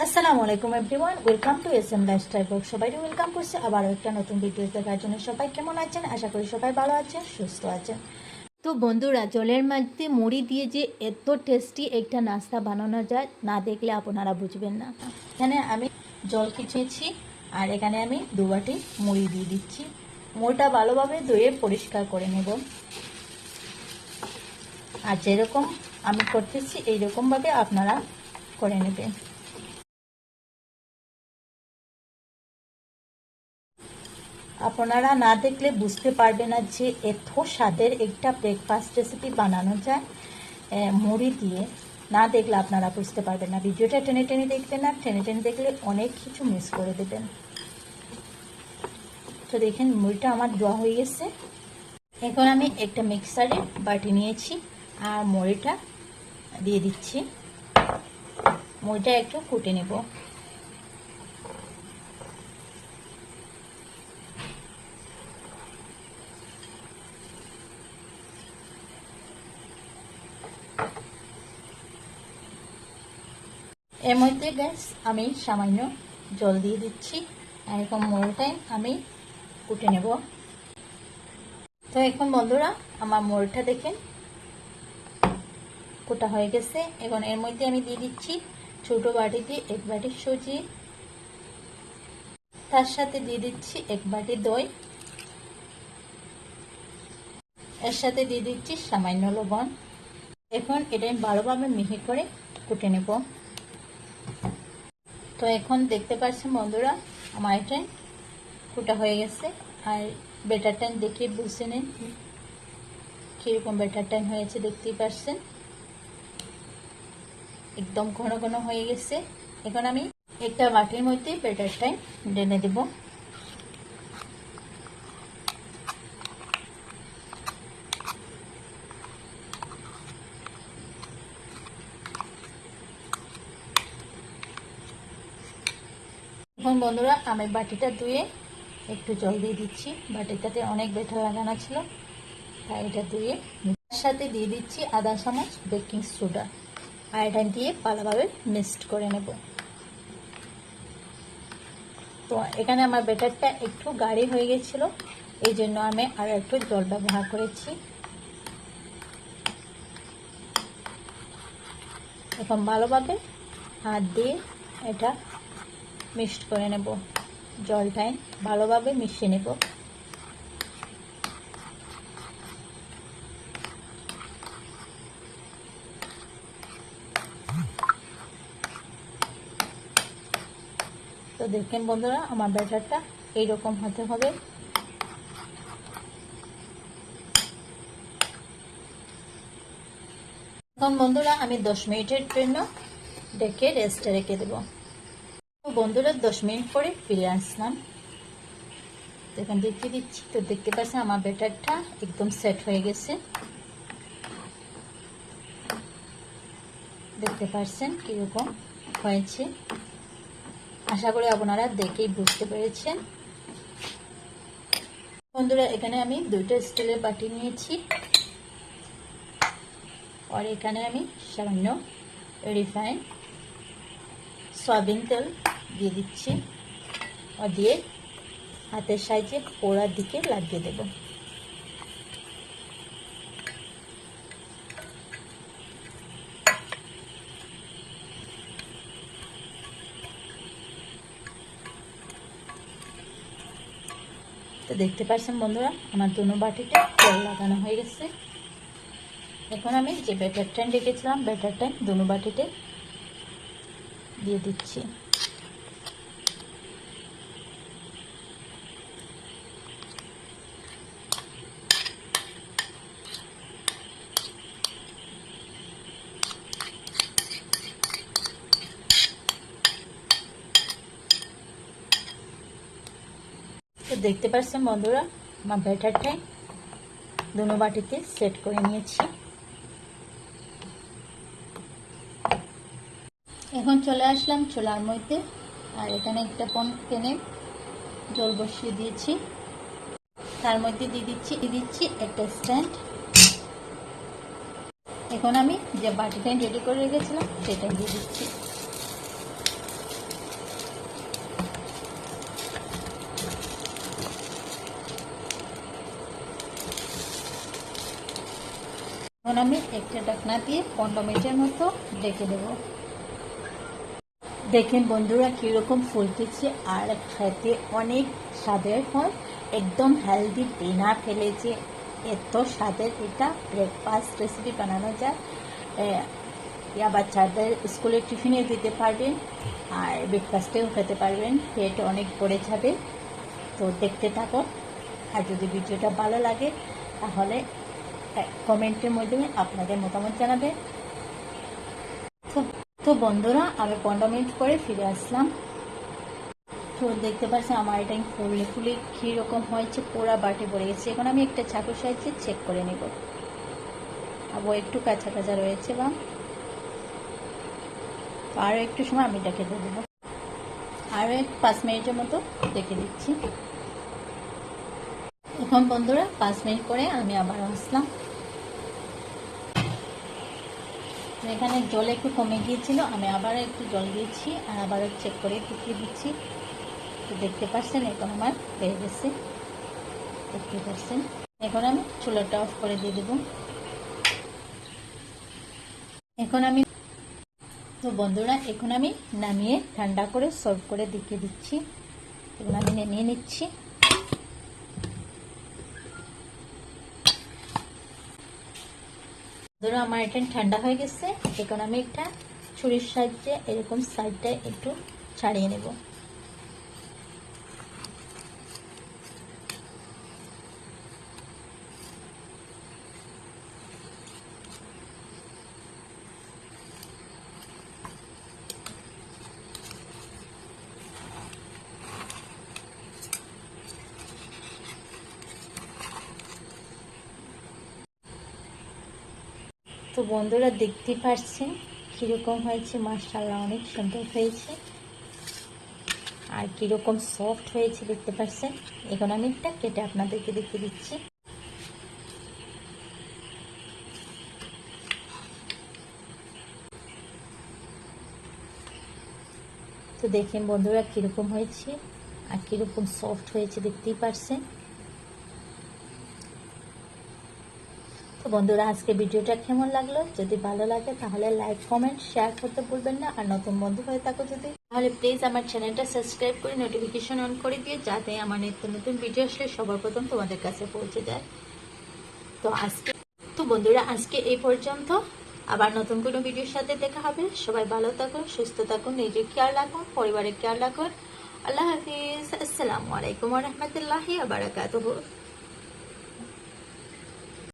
আসসালামু আলাইকুম everyone, welcome to SM lifestyle blog. সবাইকে ওয়েলকাম করছি আবারও একটা নতুন ভিডিও দেখার জন্য। সবাই কেমন আছেন? আশা করি সবাই ভালো আছেন, সুস্থ আছেন। তো বন্ধুরা, জলের মধ্যে মুড়ি দিয়ে যে এত টেস্টি একটা নাস্তা বানানো যায়, না দেখলে আপনারা বুঝবেন না। এখানে আমি জল খিঁচেছি আর এখানে আমি 2 বাটি মুড়ি দিয়ে দিচ্ছি। মুড়িটা ভালোভাবে ধুয়ে পরিষ্কার করে নেব। আর যেরকম আমি করতেছি এইরকমভাবে আপনারা করে নেবেন। আপনারা না দেখলে বুঝতে পারবে না যে এত স্বাদের একটা ব্রেকফাস্ট রেসিপি বানানো যায় মুড়ি দিয়ে। না দেখলে আপনারা বুঝতে পারবেন না। ভিডিওটা টেনে টেনে দেখবেন না, টেনে টেনে দেখলে অনেক কিছু মিস করে দেবেন। তো দেখেন মুড়িটা আমার ধোয়া হয়ে গেছে। এখন আমি একটা মিক্সারে বাটি নিয়েছি আর মুড়িটা দিয়ে দিচ্ছি। মুড়িটা একটু কুটে নেব। এর মধ্যে গ্যাস আমি সামান্য জল দিয়ে দিচ্ছি আর এখন মুড়িটাই আমি কুটে নেব। তো এখন বন্ধুরা, আমার মুড়িটা দেখেন কুটা হয়ে গেছে। এখন এর মধ্যে আমি দিয়ে দিচ্ছি ছোট বাটিতে 1 বাটি সুজি, তার সাথে দিয়ে দিচ্ছি 1 বাটি দই, এর সাথে দিয়ে দিচ্ছি সামান্য লবণ। এখন এটা আমি ভালোভাবে মিহি করে কুটে নেব। তো এখন দেখতে পাচ্ছেন বন্ধুরা, আমার এটা কুটা হয়ে গেছে। আর ব্যাটারটা দেখে বুঝে নিন কীরকম ব্যাটারটা হয়েছে। দেখতেই পাচ্ছেন একদম ঘন ঘন হয়ে গেছে। এখন আমি একটা বাটির মধ্যে ব্যাটারটা ঢেলে দেব। এখন বন্ধুরা, আমি বাটিটা ধুয়ে একটু জল দিয়ে দিচ্ছি। বাটিটাতে অনেক ব্যাটার লাগানো ছিল, তাই এটা ধুয়ে তার সাথে দিয়ে দিচ্ছি আধা চামচ বেকিং সোডা আর এটা দিয়ে ভালোভাবে মিক্সড করে নেব। তো এখানে আমার ব্যাটারটা একটু গাঢ় হয়ে গেছিল, এই জন্য আমি আর একটু জল ব্যবহার করেছি। এখন ভালোভাবে হাত দিয়ে এটা মিক্সড করে নেব। জলটাই ভালোভাবে মিশিয়ে নেব। তো দেখেন বন্ধুরা, আমার ব্যাটারটা এইরকম হতে হবে। এখন বন্ধুরা আমি 10 মিনিটের জন্য ডেকে রেস্টে রেখে দেব। তো বন্ধুরা 10 মিনিট পরে ফিরে আসলাম। এখন দেখিয়ে দিচ্ছি। তো দেখতে পাচ্ছেন আমার ব্যাটারটা একদম সেট হয়ে গেছে। দেখতে পাচ্ছেন কিরকম হয়েছে। আশা করি আপনারা দেখেই বুঝতে পেরেছেন। বন্ধুরা এখানে আমি 2টা স্টিলের বাটি নিয়েছি আর এখানে আমি সামান্য রিফাইন সয়াবিন তেল দিয়ে দিচ্ছি আর দিয়ে হাতের সাহায্যে পোড়ার দিকে লাগিয়ে দেব। তো দেখতে পাচ্ছেন বন্ধুরা, আমার দুনো বাটিতে তেল লাগানো হয়ে গেছে। এখন আমি যে ব্যাটারটা রেখেছিলাম ব্যাটারটা দুনো বাটিতে দিয়ে দিচ্ছি। তো দেখতে পাচ্ছেন বন্ধুরা, আমার ব্যাটারটা দুনো বাটিতে সেট করে নিয়েছি। এখন চলে আসলাম চুলার মধ্যে আর এখানে একটা প্যানে জল বসিয়ে দিয়েছি। তার মধ্যে দিয়ে দিচ্ছি একটা স্ট্যান্ড। এখন আমি যে বাটিটা রেডি করে রেখেছিলাম সেটা দিয়ে দিচ্ছি। আমি একটা ঢাকনা দিয়ে 15 মিনিটের মতো ঢেকে দেবো। দেখেন বন্ধুরা কীরকম ফুলতেছে আর খেতে অনেক স্বাদের হয়, একদম হেলদি ডিনার ফেলেছে। এত স্বাদের এটা ব্রেকফাস্ট রেসিপি বানানো যায়, ইয়া বাচ্চাদের স্কুলের টিফিনে দিতে পারবেন আর ব্রেকফাস্টেও খেতে পারবেন, পেট অনেক ভরে যাবে। তো দেখতে থাকো, আর যদি ভিডিওটা ভালো লাগে তাহলে কমেন্টের মাধ্যমে আপনাদের মতামত জানাবেন। তো বন্ধুরা আমি 15 মিনিট পরে ফিরে আসলাম। তো দেখতে পাচ্ছেন আমার এটা ফুলে ফুলে কীরকম হয়েছে, পুরা বাটি পড়ে গেছে। এখন আমি একটা চাকুর সাহায্যে চেক করে নেব, আবার একটু কাঁচা কাঁচা রয়েছে বা আরও একটু সময় আমি ঢেকে দেবো, আরও 5 মিনিটের মতো রেখে দিচ্ছি। এখন বন্ধুরা 5 মিনিট পরে আমি আবার আসলাম। এখানে জল একটু কমে গিয়েছিল, আমি আবার একটু জল দিয়েছি আর আবার চেক করে দেখিয়ে দিচ্ছি। তো দেখতে পাচ্ছেন এখন আমার হয়ে গেছে, দেখতে পাচ্ছেন। এখন আমি চুলাটা অফ করে দিয়ে দেব। এখন আমি তো বন্ধুরা এখন আমি নামিয়ে ঠান্ডা করে সার্ভ করে দেখিয়ে দিচ্ছি। এখন আমি নামিয়ে নিচ্ছি। ধরো আমার এটা ঠান্ডা হয়ে গেছে, এখন আমি একটা ছুরির সাহায্যে এরকম সাইডটা একটু ছাড়িয়ে নেব। তো বন্ধুরা দেখতে পাচ্ছেন কীরকম হয়েছে, মাশাআল্লাহ অনেক সুন্দর হয়েছে আর কীরকম সফট হয়েছে দেখতে পাচ্ছেন। এখন আমি একটা কেটে আপনাদেরকে দেখিয়ে দিচ্ছি। তো দেখেন বন্ধুরা কীরকম হয়েছে আর কীরকম সফট হয়েছে দেখতেই পাচ্ছেন। তো বন্ধুরা আজকে ভিডিওটা কেমন লাগলো, যদি ভালো লাগে তাহলে লাইক কমেন্ট শেয়ার করতে ভুলবেন না। আর নতুন বন্ধু হয়ে থাকো যদি, তাহলে প্লিজ আমার চ্যানেলটা সাবস্ক্রাইব করে নোটিফিকেশন অন করে দিয়ে, যাতে আমার নিত্য নতুন ভিডিও আসলে সবার প্রথম তোমাদের কাছে পৌঁছে যায়। তো বন্ধুরা আজকে এই পর্যন্ত, আবার নতুন কোনো ভিডিওর সাথে দেখা হবে। সবাই ভালো থাকুন, সুস্থ থাকুন, নিজের খেয়াল রাখুন, পরিবারের খেয়াল রাখুন। আল্লাহ হাফিজ। আসসালামু আলাইকুম ওয়া রাহমাতুল্লাহি ওয়া বারাকাতুহু।